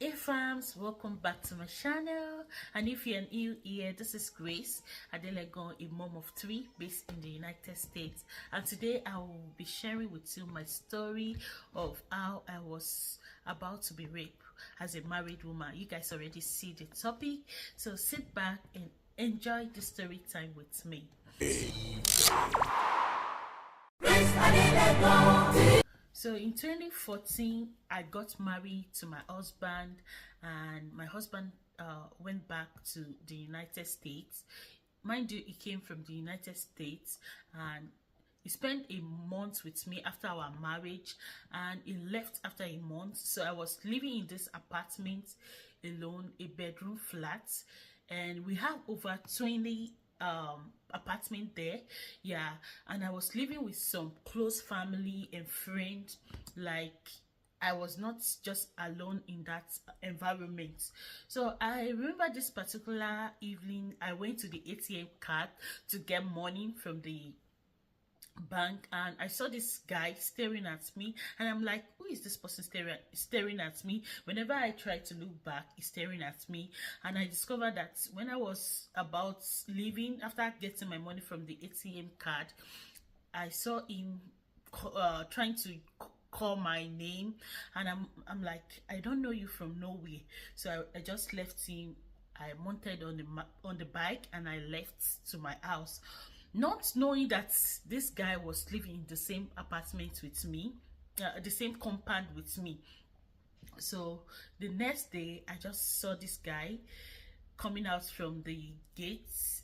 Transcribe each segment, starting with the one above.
Hey fams, welcome back to my channel. And if you're new here, this is Grace Adelegon, a mom of three based in the United States. And today I will be sharing with you my story of how I was about to be raped as a married woman. You guys already see the topic, so sit back and enjoy the story time with me. So in 2014, I got married to my husband, and my husband went back to the United States. Mind you, he came from the United States, and he spent a month with me after our marriage, and he left after a month. So I was living in this apartment alone, a bedroom flat, and we have over 20 apartment there, yeah. And I was living with some close family and friends. Like, I was not just alone in that environment. So I remember this particular evening, I went to the ATM card to get money from the bank, and I saw this guy staring at me, and I'm like, who is this person staring at me? Whenever I try to look back, he's staring at me. And I discovered that when I was about leaving, after getting my money from the ATM card, I saw him trying to call my name, and I'm like, I don't know you from nowhere. So I just left him. I mounted on the bike, and I left to my house, not knowing that this guy was living in the same apartment with me, the same compound with me. So the next day, I just saw this guy coming out from the gates,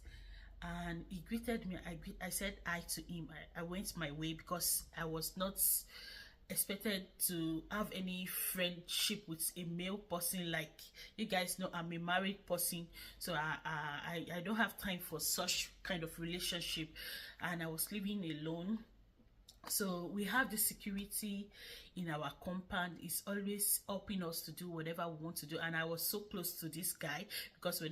and he greeted me. I said hi to him. I went my way because I was not expected to have any friendship with a male person. Like, you guys know, I'm a married person, so I don't have time for such kind of relationship, and I was living alone. So we have the security in our compound. Is always helping us to do whatever we want to do, and I was so close to this guy because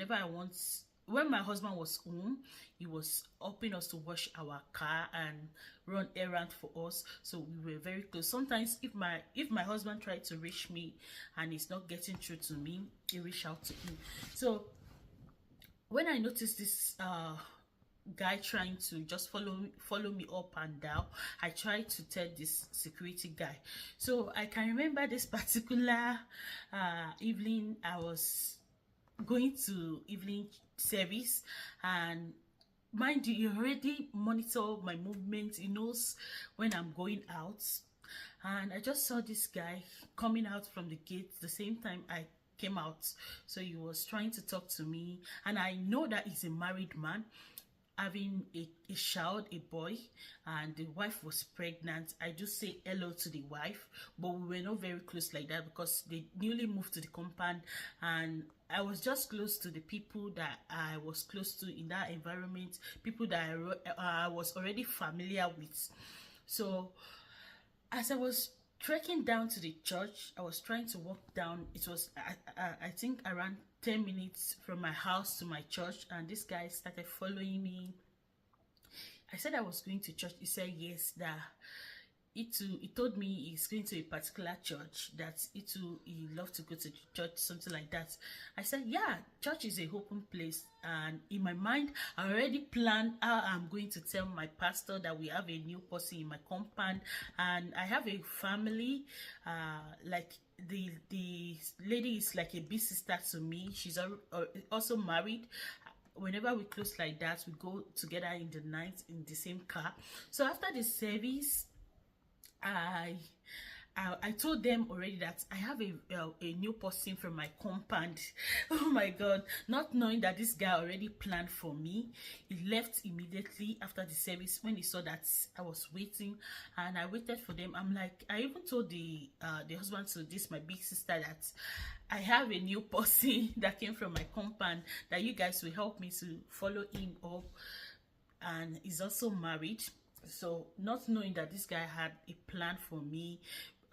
when my husband was home, he was helping us to wash our car and run errands for us. So we were very close. Sometimes if my husband tried to reach me and he's not getting through to me, he reach out to him. So when I noticed this guy trying to just follow me up and down, I tried to tell this security guy. So I can remember this particular evening, I was going to evening service, and mind you, he already monitor my movement. He knows when I'm going out, and I just saw this guy coming out from the gate the same time I came out. So he was trying to talk to me, and I know that he's a married man having a child, a boy, and the wife was pregnant. I just say hello to the wife, but we were not very close like that because they newly moved to the compound, and I was just close to the people that I was close to in that environment, people that I was already familiar with. So as I was trekking down to the church, I was trying to walk down. It was I think around 10 minutes from my house to my church, and this guy started following me. I said I was going to church. He said yes, that he told me he's going to a particular church, that he loved to go to church, something like that. I said, yeah, church is a open place. And in my mind, I already planned how I'm going to tell my pastor that we have a new person in my compound, and I have a family. Like, the lady is like a big sister to me. She's also married. Whenever we close like that, we go together in the night in the same car. So after the service, I told them already that I have a new person from my compound. Oh my God, not knowing that this guy already planned for me. He left immediately after the service when he saw that I was waiting, and I waited for them. I'm like, I even told the husband to this, my big sister, that I have a new person that came from my compound, that you guys will help me to follow him up, and he's also married. So not knowing that this guy had a plan for me,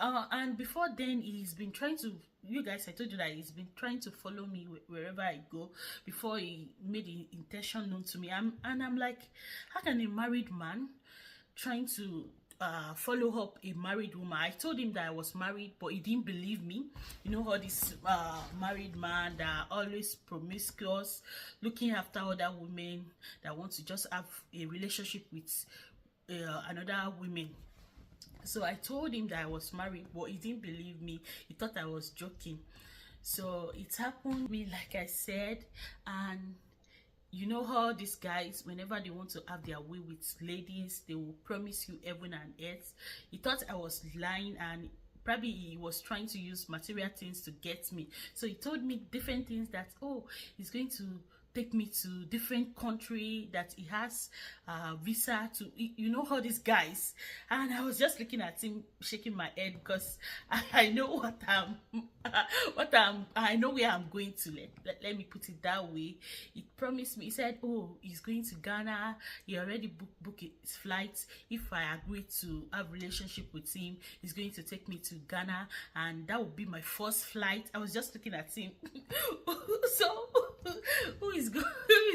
and before then he's been trying to, you guys, I told you that he's been trying to follow me wherever I go before he made the intention known to me. And I'm like, how can a married man trying to follow up a married woman. I told him that I was married, but he didn't believe me. You know how this married man that are always promiscuous, looking after other women, that want to just have a relationship with another woman. So I told him that I was married, but he didn't believe me. He thought I was joking. So it happened to me, like I said. And you know how these guys, whenever they want to have their way with ladies, they will promise you heaven and earth. He thought I was lying, and probably he was trying to use material things to get me. So he told me different things, that oh, he's going to take me to different country, that he has visa to, you know how these guys. And I was just looking at him, shaking my head, because I know I know where I'm going to. Let me put it that way. He promised me, he said, oh, he's going to Ghana. He already booked his flight. If I agree to have relationship with him, he's going to take me to Ghana, and that would be my first flight. I was just looking at him. So who is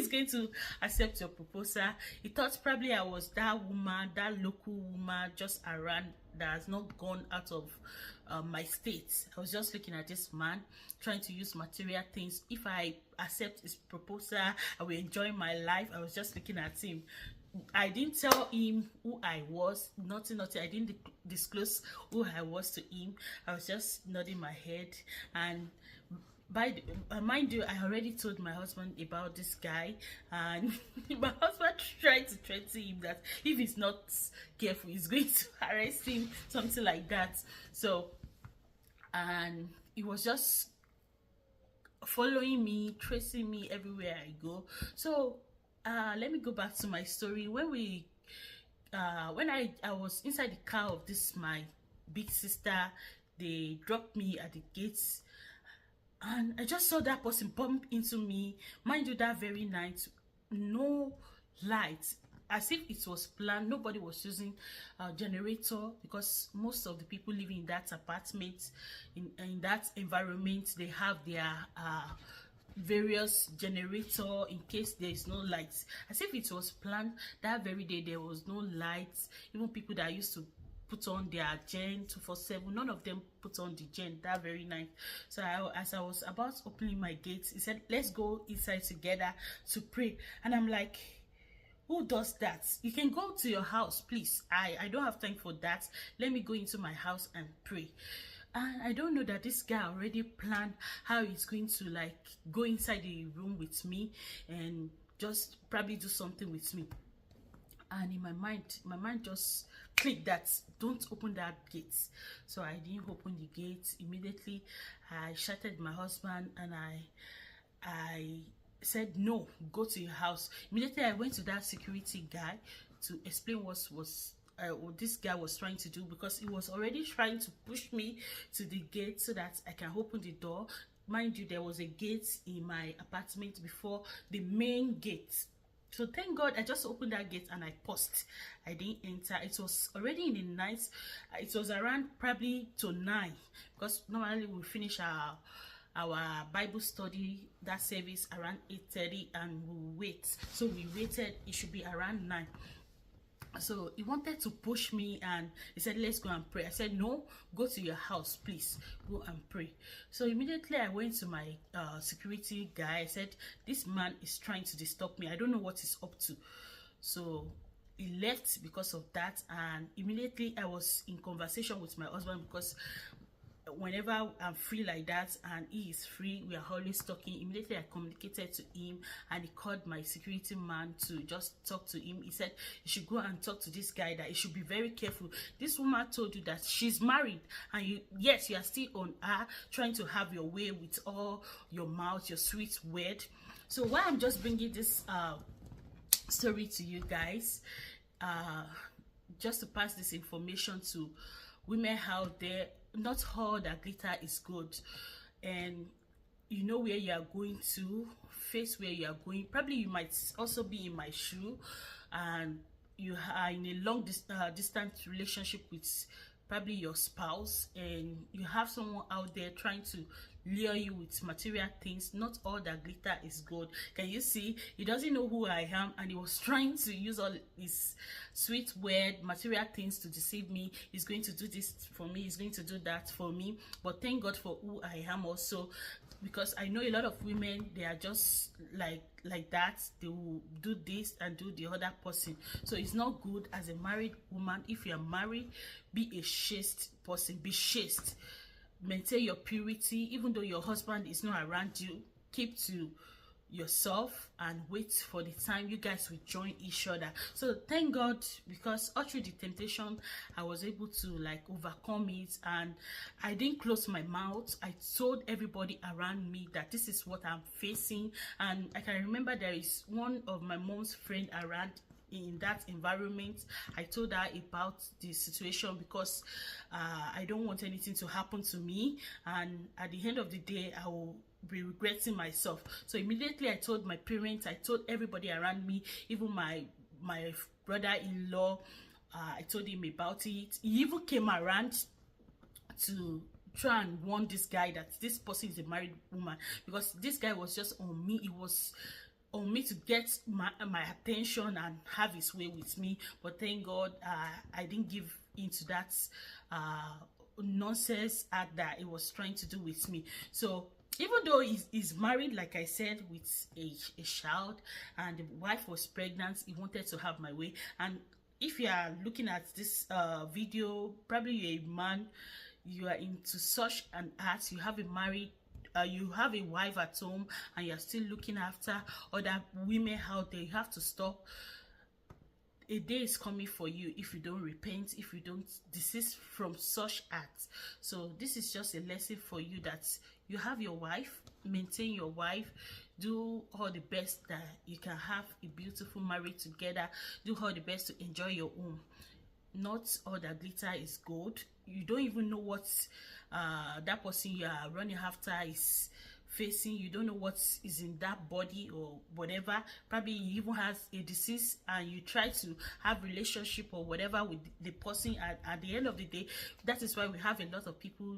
going to accept your proposal? He thought probably I was that woman, that local woman just around, that has not gone out of my state. I was just looking at this man trying to use material things. If I accept his proposal, I will enjoy my life. I was just looking at him. I didn't tell him who I was, nothing. I didn't disclose who I was to him. I was just nodding my head. And mind you, I already told my husband about this guy, and my husband tried to threaten him that if he's not careful, he's going to arrest him, something like that. So, and he was just following me, tracing me everywhere I go. So let me go back to my story. When I was inside the car of this my big sister, they dropped me at the gates, and I just saw that person bump into me. Mind you, that very night, no light, as if it was planned. Nobody was using a generator, because most of the people living in that apartment, in that environment, they have their various generator in case there is no lights. As if it was planned. That very day there was no lights. Even people that used to put on their gen 247, none of them put on the gen that very night. So as I was about opening my gates, he said, let's go inside together to pray. And I'm like, who does that? You can go to your house, please. I don't have time for that. Let me go into my house and pray. And I don't know that this guy already planned how he's going to like go inside the room with me and just probably do something with me. And in my mind just clicked that don't open that gate. So I didn't open the gate. Immediately I shouted my husband, and I said, no, go to your house. Immediately I went to that security guy to explain what this guy was trying to do, because he was already trying to push me to the gate so that I can open the door. Mind you, there was a gate in my apartment before the main gate. So thank God I just opened that gate and I paused. I didn't enter. It was already in the night. It was around probably to 9, because normally we finish our Bible study, that service, around 8:30, and we wait. So we waited. It should be around 9. So he wanted to push me, and he said, let's go and pray. I said, no, go to your house, please, go and pray. So immediately I went to my security guy. I said, this man is trying to disturb me. I don't know what he's up to. So he left because of that, and immediately I was in conversation with my husband, because whenever I'm free like that and he is free, we are always talking. Immediately I communicated to him, and he called my security man to just talk to him. He said you should go and talk to this guy, that you should be very careful. This woman told you that she's married, and you are still on her, trying to have your way with all your mouth, your sweet word. So why I'm just bringing this story to you guys, just to pass this information to women out there. Not all that glitter is good, and you know where you are going to, face where you are going. Probably you might also be in my shoe, and you are in a long distance relationship with probably your spouse, and you have someone out there trying to lure you with material things. Not all that glitter is gold. Can you see? He doesn't know who I am, and he was trying to use all his sweet word material things to deceive me. He's going to do this for me, he's going to do that for me. But thank God for who I am also, because I know a lot of women, they are just like that. They will do this and do the other person. So it's not good as a married woman. If you are married, be a chaste person. Be chaste. Maintain your purity. Even though your husband is not around you, keep to yourself and wait for the time you guys will join each other. So thank God, because all through the temptation I was able to like overcome it, and I didn't close my mouth. I told everybody around me that this is what I'm facing. And I can remember there is one of my mom's friend around in that environment. I told her about the situation because I don't want anything to happen to me, and at the end of the day I will be regretting myself. So immediately I told my parents, I told everybody around me, even my brother-in-law. I told him about it. He even came around to try and warn this guy that this person is a married woman, because this guy was just on me. He was on me to get my attention and have his way with me. But thank God I didn't give into that nonsense act that he was trying to do with me. So even though he's married, like I said, with a child, and the wife was pregnant, he wanted to have my way. And if you are looking at this video, probably you're a man, you are into such an act, you have a married you have a wife at home, and you're still looking after other women out there. You have to stop. A day is coming for you if you don't repent, if you don't desist from such acts. So this is just a lesson for you, that you have your wife, maintain your wife, do all the best that you can have a beautiful marriage together, do all the best to enjoy your home. Not all that glitter is gold. You don't even know what that person you are running after is facing. You don't know what is in that body or whatever. Probably he even has a disease, and you try to have relationship or whatever with the person. At the end of the day, that is why we have a lot of people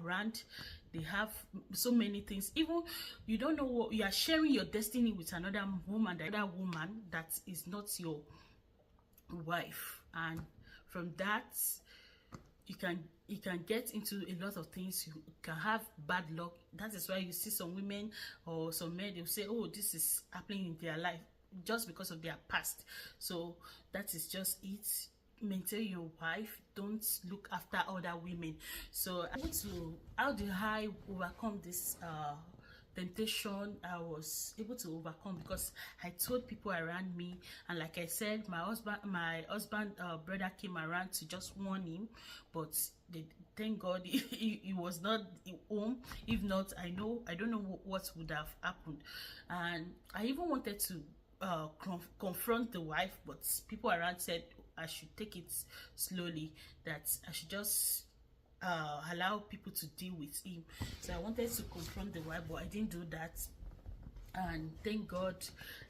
around. They have so many things. Even you don't know what you are sharing your destiny with another woman, the other woman that is not your wife, and from that you can get into a lot of things. You can have bad luck. That is why you see some women or some men, they'll say, oh, this is happening in their life just because of their past. So that is just it. Maintain your wife, don't look after other women. So how did I overcome this temptation? I was able to overcome because I told people around me, and like I said, my husband brother came around to just warn him, but thank God he was not home. If not, I don't know what would have happened. And I even wanted to confront the wife, but people around said I should take it slowly, that I should just allow people to deal with him. So I wanted to confront the wife, but I didn't do that. And thank God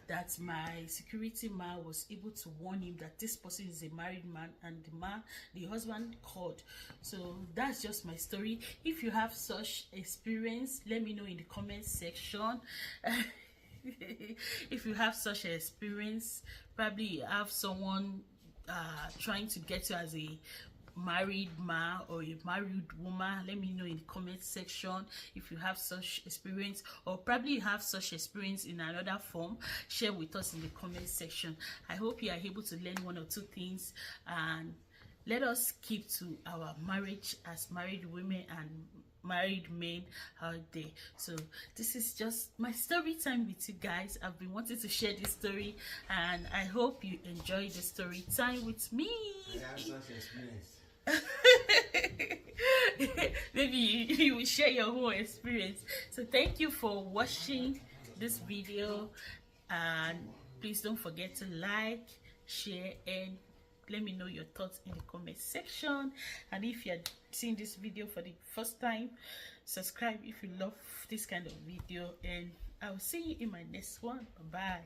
that my security man was able to warn him that this person is a married man, and the husband called. So that's just my story. If you have such experience, let me know in the comment section. If you have such an experience, probably you have someone trying to get you as a married man or a married woman, let me know in the comment section. If you have such experience, or probably you have such experience in another form, share with us in the comment section. I hope you are able to learn one or two things, and let us keep to our marriage as married women and married men out there. So this is just my story time with you guys. I've been wanting to share this story, and I hope you enjoy the story time with me. I have such experience. Maybe you will share your whole experience. So thank you for watching this video, and please don't forget to like, share, and let me know your thoughts in the comment section. And if you're seeing this video for the first time, subscribe if you love this kind of video, and I will see you in my next one. Bye.